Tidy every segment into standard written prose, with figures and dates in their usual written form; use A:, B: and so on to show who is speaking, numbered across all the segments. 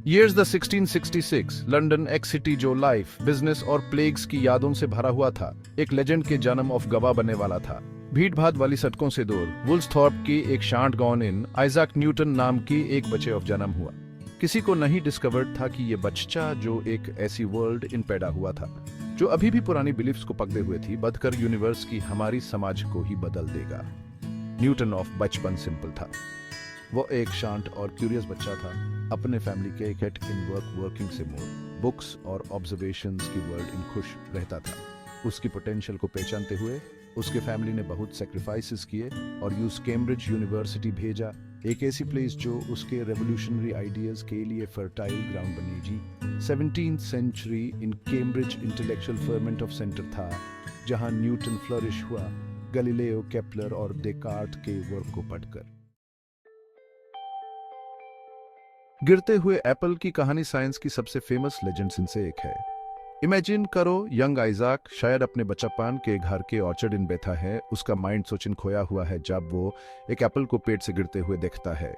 A: Years the 1666, London एक city जो life, business और प्लेग्स की यादों से भरा हुआ था, एक लेजेंड के जन्म ऑफ गवाह बनने वाला था। भीड़ भाड़ वाली सड़कों से दूर वुल्सथॉर्प की एक शांत गांव इन आइजैक न्यूटन नाम की एक बच्चे ऑफ जन्म हुआ। किसी को नहीं डिस्कवर्ड था कि ये बच्चा जो एक ऐसी वर्ल्ड इन पैदा हुआ था जो अभी भी पुरानी बिलीफ्स को पकड़े हुए थी, बदकर यूनिवर्स की हमारी समाज को ही बदल देगा। न्यूटन ऑफ बचपन सिंपल था। वो एक शांत और क्यूरियस बच्चा था, अपने फैमिली के हेट इन वर्किंग से मोर बुक्स और ऑब्जर्वेशंस की वर्ल्ड इन खुश रहता था। उसकी पोटेंशियल को पहचानते हुए उसके फैमिली ने बहुत सेक्रीफाइसेस किए और यूज कैम्ब्रिज यूनिवर्सिटी भेजा, एक ऐसी प्लेस जो उसके रेवोल्यूशनरी आइडियाज के लिए फर्टाइल ग्राउंड बनी जी। 17th century in Cambridge intellectual ferment of centre था, जहां न्यूटन फ्लरिश हुआ, गैलीलियो, केपलर और डेकार्ट के वर्क को पढ़कर। गिरते हुए एप्पल की कहानी साइंस की सबसे फेमस लेजेंड्स में से एक है। इमेजिन करो, यंग आइजैक शायद अपने बचपन के घर के ऑर्चर्ड इन बैठा है, उसका माइंड सोचिन खोया हुआ है जब वो एक एप्पल को पेड़ से गिरते हुए देखता है।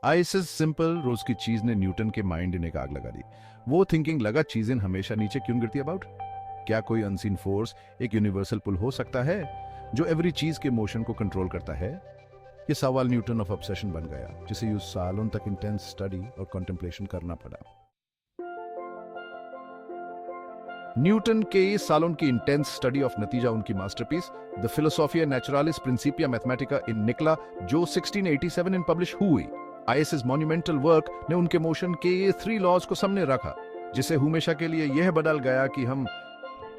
A: आइसिस सिंपल रोज की चीज ने न्यूटन के माइंड इन एक आग लगा दी। वो थिंकिंग लगा, चीजें हमेशा नीचे क्यों गिरती अबाउट? क्या कोई अनसीन फोर्स, एक यूनिवर्सल पुल हो सकता है जो एवरी चीज के मोशन को कंट्रोल करता है? ये सवाल न्यूटन ऑफ ऑब्सेशन बन गया, जिसे यूं सालों तक इंटेंस स्टडी और कंटेम्पलेशन करना पड़ा। न्यूटन के सालों की इंटेंस स्टडी ऑफ नतीजा उनकी मास्टरपीस द फिलोसोफिया नेचुरालिस प्रिंसिपिया मैथमेटिका इन निकला, जो 1687 इन पब्लिश हुई। आइसिस मॉन्यूमेंटल वर्क ने उनके मोशन के ये 3 लॉज को सामने रखा, जिसे हमेशा के लिए यह बदल गया कि हम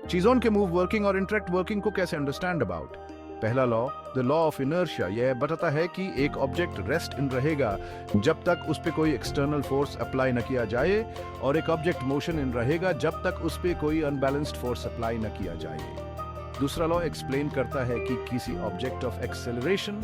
A: चीजों के मूव वर्किंग और इंटरेक्ट वर्किंग को कैसे अंडरस्टैंड अबाउट। पहला law, the law of inertia, यह बताता है कि एक ऑब्जेक्ट रेस्ट इन रहेगा जब तक उस पे कोई एक्सटर्नल फोर्स अप्लाई न किया जाए, और एक ऑब्जेक्ट मोशन इन रहेगा जब तक उस पे कोई अनबैलेंस्ड फोर्स अप्लाई न किया जाए। दूसरा लॉ एक्सप्लेन करता है कि किसी ऑब्जेक्ट ऑफ एक्सेलरेशन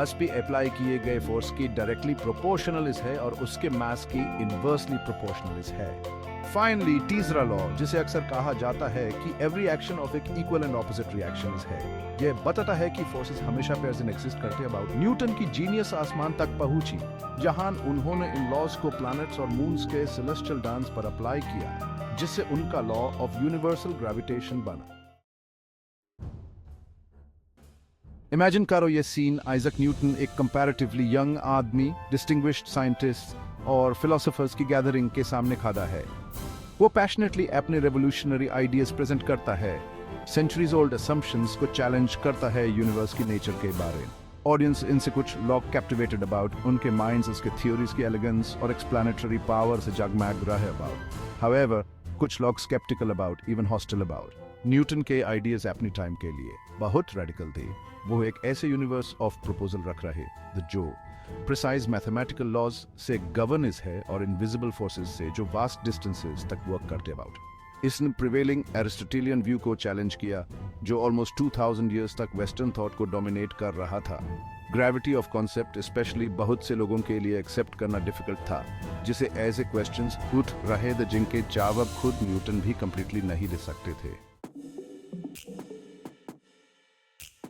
A: उस पे अप्लाई किए गए फोर्स की डायरेक्टली प्रोपोर्शनल है और उसके मास की इनवर्सली प्रोपोर्शनल है। फाइनली तीसरा लॉ, जिसे अक्सर कहा जाता है कि एवरी एक्शन ऑफ एक इक्वल एंड ऑपोजिट रिएक्शन है, यह बताता है कि फोर्सेस हमेशा पेयर्स इन एग्जिस्ट करते हैं। अबाउट न्यूटन की जीनियस आसमान तक पहुंची, जहां उन्होंने इन लॉज को प्लैनेट्स और मून्स के सेलेस्टियल डांस पर अप्लाई किया, जिससे उनका लॉ ऑफ यूनिवर्सल ग्रेविटेशन बना। इमेजिन करो ये सीन, आइजैक न्यूटन एक कंपैरेटिवली यंग आदमी, डिस्टिंग्विश्ड साइंटिस्ट और फिलोसोफर्स की गैदरिंग के सामने खड़ा है। वो पैशनेटली अपने रेवोल्यूशनरी आइडियाज प्रेजेंट करता है, सेंचुरीज ओल्ड असम्पशंस को चैलेंज करता है यूनिवर्स की नेचर के बारे में। ऑडियंस इनसे कुछ लोग कैप्टिवेटेड अबाउट, उनके माइंड्स उसके थ्योरीज की एलिगेंस और एक्सप्लेनेटरी पावर से जगमग रहे अबाउट। हाउएवर, कुछ लोग sceptical about, even hostile about. Newton के आइडियाज अपनी टाइम के लिए बहुत रेडिकल थे। वो एक ऐसे यूनिवर्स ऑफ प्रपोजल रख रहे जो प्रिसाइज मैथमेटिकल लॉज से गवर्नेंस है और इनविजिबल फोर्सेस से जो वास्ट डिस्टेंसेस तक वर्क करते अबाउट। इसने प्रिवेलिंग एरिस्टोटेलियन व्यू को चैलेंज किया, जो ऑलमोस्ट 2000 ईयर्स तक वेस्टर्न थॉट को डोमिनेट कर रहा था। ग्रेविटी ऑफ कॉन्सेप्ट स्पेशली बहुत से लोगों के लिए एक्सेप्ट करना डिफिकल्ट था, जिसे एज ए क्वेश्चंस उठ रहे थे जिनके जवाब खुद न्यूटन भी कंप्लीटली नहीं दे सकते थे।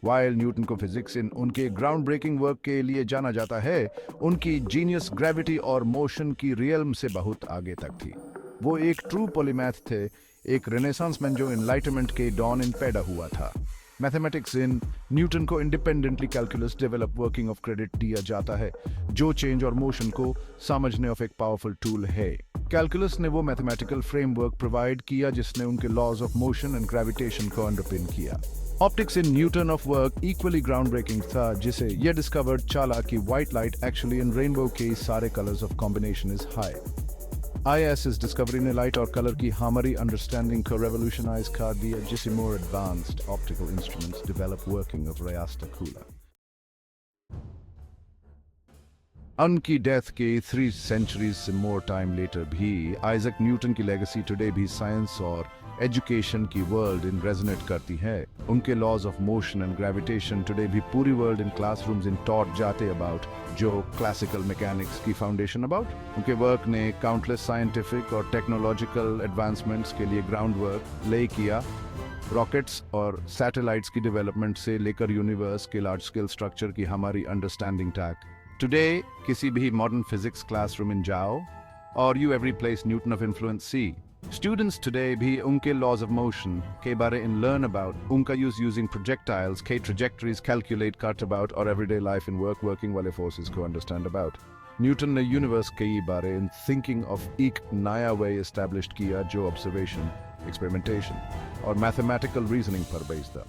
A: वाइल न्यूटन को फिजिक्स इन उनके ग्राउंड ब्रेकिंग वर्क के लिए जाना जाता है, उनकी जीनियस ग्रेविटी और मोशन की रियल्म से बहुत आगे तक थी। वो एक ट्रू पॉलीमैथ थे, एक रेनेसांस मैन जो एनलाइटमेंट के डॉन इन पैदा हुआ था। मैथमेटिक्स इन न्यूटन को independently calculus develop working of credit दिया जाता है, जो चेंज और मोशन को समझने ऑफ एक पावरफुल टूल है। कैलकुलस ने वो मैथमेटिकल फ्रेमवर्क प्रोवाइड किया जिसने उनके laws of motion and gravitation को अंडरपिन किया। Optics in Newton of work equally ground breaking था, जिसे यह डिस्कवर्ड चला कि white light actually in rainbow के सारे colours of combination is high. ISS discovery ने लाइट और कलर की हमारी अंडरस्टैंडिंग को रेवोल्यूशनाइज कर दिया, जिसे more advanced optical instruments develop working of रास्टाकुला। उनकी डेथ के 3 सेंचुरीज से मोर टाइम लेटर भी आइजैक न्यूटन की लेगेसी टुडे भी साइंस और एजुकेशन की वर्ल्ड इन रेजोनेट करती है। उनके laws of motion and gravitation today भी पूरी world in classrooms in taught जाते अबाउट, जो क्लासिकल मैकेनिक्स की फाउंडेशन अबाउट। उनके वर्क ने काउंटलेस साइंटिफिक और टेक्नोलॉजिकल एडवांसमेंट्स के लिए ग्राउंड वर्क ले किया। रॉकेट्स और सैटेलाइट्स की डेवलपमेंट से लेकर यूनिवर्स के लार्ज स्केल स्ट्रक्चर की हमारी अंडरस्टैंडिंग तक। टुडे किसी भी मॉडर्न फिजिक्स क्लासरूम में जाओ, और you every place Newton of influence see. Students today भी उनके laws of motion के बारे in learn about उनका use using projectiles के trajectories calculate cut about और everyday life in working वाले forces को understand about. न्यूटन ने यूनिवर्स के बारे in thinking of एक नया way established किया जो observation, experimentation और mathematical reasoning पर based था.